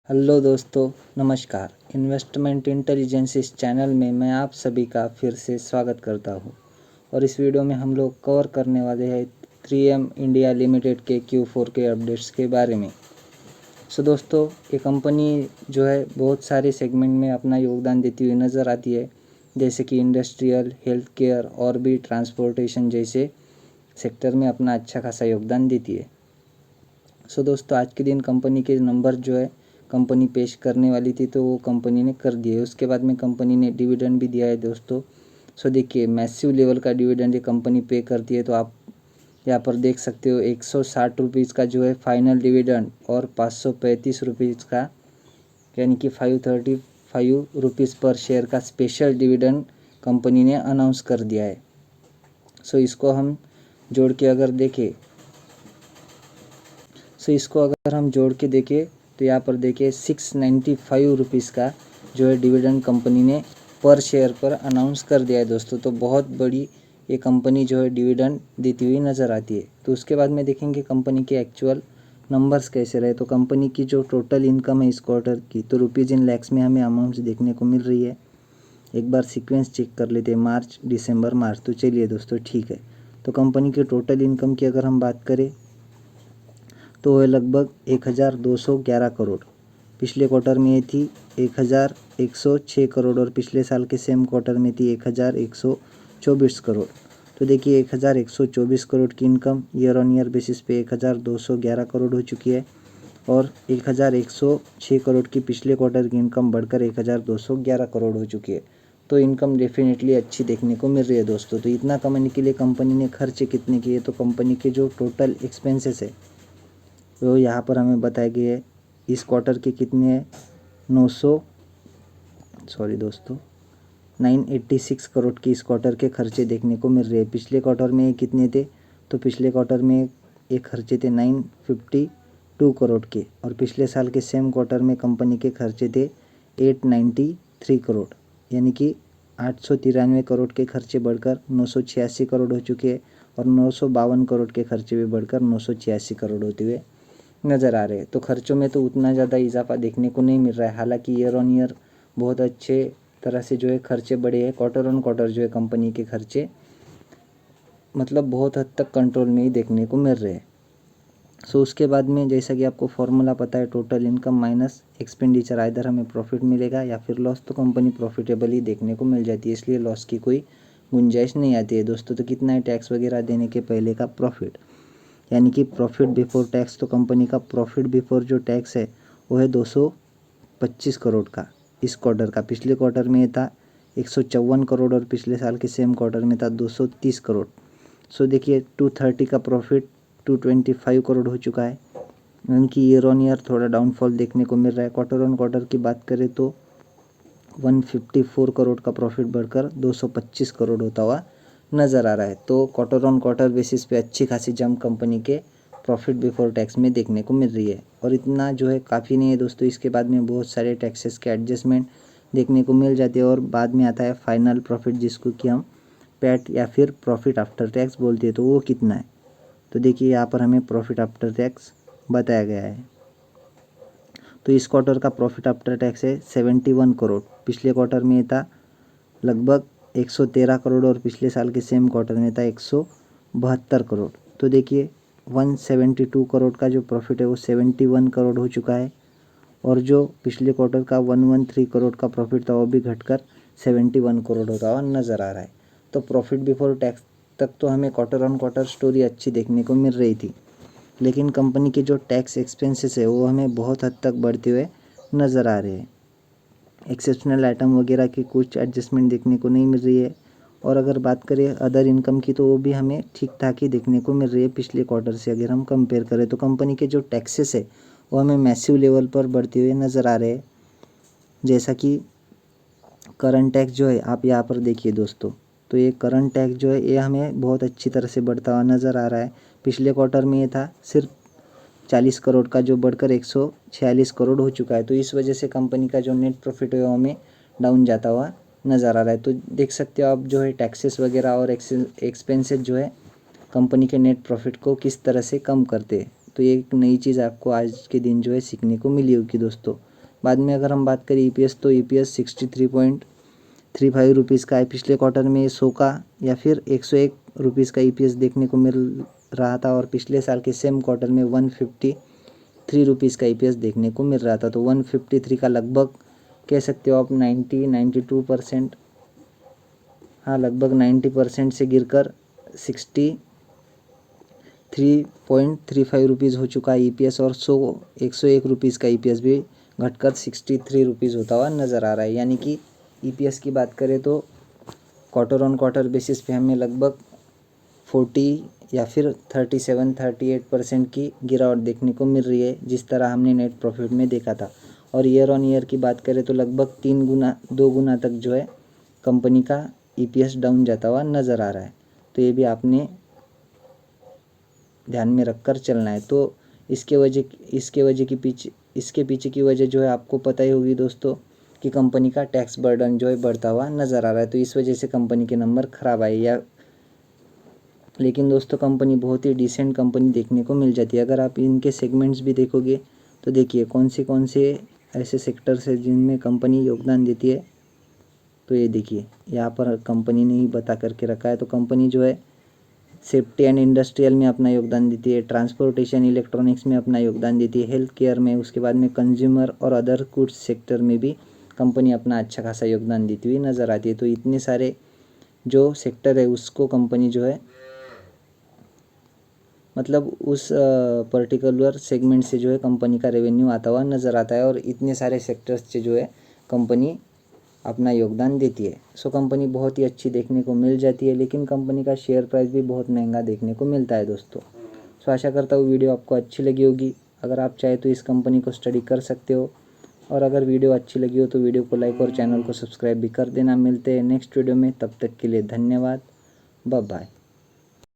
Hello दोस्तों, नमस्कार। Investment intelligence इस चैनल में मैं आप सभी का फिर से स्वागत करता हूं और इस वीडियो में हम लोग कवर करने वाले हैं 3M इंडिया लिमिटेड के Q4 के अपडेट्स के बारे में। दोस्तों, ये कंपनी जो है बहुत सारे सेगमेंट में अपना योगदान देती हुई नज़र आती है, जैसे कि इंडस्ट्रियल, हेल्थ केयर और भी ट्रांसपोर्टेशन जैसे सेक्टर में अपना अच्छा खासा योगदान देती है। दोस्तों, आज के दिन कंपनी के नंबर जो है कंपनी पेश करने वाली थी, तो वो कंपनी ने कर दिए। उसके बाद में कंपनी ने डिविडेंड भी दिया है दोस्तों। देखिए, मैसिव लेवल का डिविडेंड ये कंपनी पे करती है। तो आप यहाँ पर देख सकते हो 160 रुपीज़ का जो है फाइनल डिविडेंड और 535 रुपीज़ का, यानी कि 535 रुपीज़ पर शेयर का स्पेशल डिविडेंड कंपनी ने अनाउंस कर दिया है। इसको हम जोड़ के अगर देखें इसको अगर हम जोड़ के देखें तो यहाँ पर देखिए 695 रुपीज़ का जो है डिविडेंड कंपनी ने पर शेयर पर अनाउंस कर दिया है दोस्तों। तो बहुत बड़ी ये कंपनी जो है डिविडेंड देती हुई नज़र आती है। तो उसके बाद में देखेंगे कंपनी के एक्चुअल नंबर्स कैसे रहे। तो कंपनी की जो टोटल इनकम है इस क्वार्टर की, तो रुपीज़ इन लैक्स में हमें अमाउंट्स देखने को मिल रही है। एक बार सीक्वेंस चेक कर लेते हैं, मार्च, दिसंबर, मार्च। तो चलिए दोस्तों, ठीक है। तो कंपनी की टोटल इनकम की अगर हम बात करें तो वह लगभग 1211 करोड़। पिछले क्वार्टर में ये थी 1106 करोड़ और पिछले साल के सेम क्वार्टर में थी 1124 करोड़। तो देखिए 1124 करोड़ की income year on year basis पे 1211 करोड़ हो चुकी है और 1106 करोड़ की पिछले क्वार्टर की इनकम बढ़कर 1211 करोड़ हो चुकी है। तो इनकम डेफिनेटली अच्छी देखने को मिल रही है दोस्तों। तो इतना कमाने के लिए कंपनी ने खर्चे कितने किए, तो कंपनी के जो टोटल एक्सपेंसेस है वो यहाँ पर हमें बताया गया है। इस क्वार्टर के कितने हैं, 986 करोड़ की इस क्वार्टर के खर्चे देखने को मिल रहे हैं। पिछले क्वार्टर में कितने थे, तो पिछले क्वार्टर में एक खर्चे थे 952 करोड़ के और पिछले साल के सेम क्वार्टर में कंपनी के खर्चे थे 893 करोड़, यानी कि 893 करोड़ के खर्चे बढ़कर 986 करोड़ हो चुके हैं और 952 करोड़ के खर्चे भी बढ़कर 986 करोड़ होते हुए नज़र आ रहे हैं। तो खर्चों में तो उतना ज़्यादा इजाफा देखने को नहीं मिल रहा है। हालांकि ईयर ऑन ईयर बहुत अच्छे तरह से जो है खर्चे बढ़े हैं। क्वार्टर ऑन क्वार्टर जो है कंपनी के खर्चे मतलब बहुत हद तक कंट्रोल में ही देखने को मिल रहे हैं। उसके बाद में जैसा कि आपको फॉर्मूला पता है, total income minus expenditure, either हमें प्रॉफिट मिलेगा या फिर लॉस। तो कंपनी प्रॉफिटेबल ही देखने को मिल जाती है, इसलिए लॉस की कोई गुंजाइश नहीं आती है दोस्तों। तो कितना है टैक्स वगैरह देने के पहले का प्रॉफिट, यानी कि प्रॉफिट बिफोर टैक्स। तो कंपनी का प्रॉफिट बिफोर जो टैक्स है वो है 225 करोड़ का इस क्वार्टर का। पिछले क्वार्टर में था 154 करोड़ और पिछले साल के सेम क्वार्टर में था 230 करोड़। देखिए 230 का प्रॉफिट 225 करोड़ हो चुका है, यानी कि ईयर ऑन ईयर थोड़ा डाउनफॉल देखने को मिल रहा है। क्वार्टर ऑन क्वार्टर की बात करें तो 154 करोड़ का प्रॉफिट बढ़कर 225 करोड़ होता हुआ नज़र आ रहा है। तो क्वार्टर ऑन क्वार्टर बेसिस पे अच्छी खासी जंप कंपनी के प्रॉफिट बिफोर टैक्स में देखने को मिल रही है। और इतना जो है काफ़ी नहीं है दोस्तों, इसके बाद में बहुत सारे टैक्सेस के एडजस्टमेंट देखने को मिल जाते हैं और बाद में आता है फाइनल प्रॉफिट, जिसको कि हम पैट या फिर प्रॉफिट आफ्टर टैक्स बोलते हैं। तो वो कितना है, तो देखिए यहाँ पर हमें प्रॉफिट आफ्टर टैक्स बताया गया है। तो इस क्वार्टर का प्रॉफिट आफ्टर टैक्स है 71 करोड़। पिछले क्वार्टर में था लगभग 113 करोड़ और पिछले साल के सेम क्वार्टर में था 172 करोड़। तो देखिए 172 करोड़ का जो प्रॉफिट है वो 71 करोड़ हो चुका है और जो पिछले क्वार्टर का 113 करोड़ का प्रॉफिट था वो भी घटकर 71 करोड़ होता हुआ नज़र आ रहा है। तो प्रॉफिट बिफोर टैक्स तक तो हमें क्वार्टर ऑन क्वार्टर स्टोरी अच्छी देखने को मिल रही थी, लेकिन कंपनी के जो टैक्स एक्सपेंसेस है वो हमें बहुत हद तक बढ़ते हुए नज़र आ रहे हैं। एक्सेप्शनल आइटम वगैरह की कुछ एडजस्टमेंट देखने को नहीं मिल रही है। और अगर बात करें अदर इनकम की, तो वो भी हमें ठीक ठाक ही देखने को मिल रही है पिछले क्वार्टर से अगर हम कंपेयर करें। तो कंपनी के जो टैक्सेस है वो हमें मैसिव लेवल पर बढ़ते हुए नज़र आ रहे हैं। जैसा कि करंट टैक्स जो है, आप यहाँ पर देखिए दोस्तों, तो ये करंट टैक्स जो है ये हमें बहुत अच्छी तरह से बढ़ता हुआ नज़र आ रहा है। पिछले क्वार्टर में ये था सिर्फ 40 करोड़ का, जो बढ़कर 146 करोड़ हो चुका है। तो इस वजह से कंपनी का जो नेट प्रॉफिट है वो हमें डाउन जाता हुआ नज़र आ रहा है। तो देख सकते हो आप जो है टैक्सेस वगैरह और एक्सपेंसेस जो है कंपनी के नेट प्रॉफिट को किस तरह से कम करते हैं। तो ये एक नई चीज़ आपको आज के दिन जो है सीखने को मिली होगी दोस्तों। बाद में अगर हम बात करें ईपीएस, तो ईपीएस 63.35 रुपीज़ का है। पिछले क्वार्टर में 100 का या फिर 101 रुपीज़ का ईपीएस देखने को मिल रहा था और पिछले साल के सेम क्वार्टर में 153 रुपीज़ का ईपीएस देखने को मिल रहा था। तो 153 का लगभग कह सकते हो आप 92%, हाँ लगभग 90% से गिरकर 63.35 रुपीज़ हो चुका है ईपीएस और 101 रुपीज़ का ईपीएस भी घटकर 63 रुपीज़ होता हुआ नज़र आ रहा है। यानी कि ईपीएस की बात करें तो क्वार्टर ऑन क्वार्टर बेसिस पे हमें लगभग 40 या फिर 37-38% की गिरावट देखने को मिल रही है, जिस तरह हमने नेट प्रॉफिट में देखा था। और ईयर ऑन ईयर की बात करें तो लगभग 2 गुना तक जो है कंपनी का ईपीएस डाउन जाता हुआ नज़र आ रहा है। तो ये भी आपने ध्यान में रखकर चलना है। तो इसके पीछे की वजह जो है आपको पता ही होगी दोस्तों कि कंपनी का टैक्स बर्डन जो है बढ़ता हुआ नज़र आ रहा है। तो इस वजह से कंपनी के नंबर ख़राब आए लेकिन दोस्तों कंपनी बहुत ही डिसेंट कंपनी देखने को मिल जाती है। अगर आप इनके सेगमेंट्स भी देखोगे तो देखिए कौन से ऐसे सेक्टर्स है जिनमें कंपनी योगदान देती है। तो ये देखिए यहाँ पर कंपनी ने ही बता करके रखा है। तो कंपनी जो है सेफ्टी एंड इंडस्ट्रियल में अपना योगदान देती है, ट्रांसपोर्टेशन इलेक्ट्रॉनिक्स में अपना योगदान देती है, हेल्थ केयर में, उसके बाद में कंज्यूमर और अदर गुड्स सेक्टर में भी कंपनी अपना अच्छा खासा योगदान देती हुई नज़र आती है। तो इतने सारे जो सेक्टर है उसको कंपनी जो है मतलब उस पर्टिकुलर सेगमेंट से जो है कंपनी का रेवेन्यू आता हुआ नज़र आता है और इतने सारे सेक्टर्स से जो है कंपनी अपना योगदान देती है। सो कंपनी बहुत ही अच्छी देखने को मिल जाती है, लेकिन कंपनी का शेयर प्राइस भी बहुत महंगा देखने को मिलता है दोस्तों। सो आशा करता हूँ वीडियो आपको अच्छी लगी होगी। अगर आप चाहे तो इस कंपनी को स्टडी कर सकते हो और अगर वीडियो अच्छी लगी हो तो वीडियो को लाइक और चैनल को सब्सक्राइब भी कर देना। मिलते हैं नेक्स्ट वीडियो में, तब तक के लिए धन्यवाद, बाय बाय।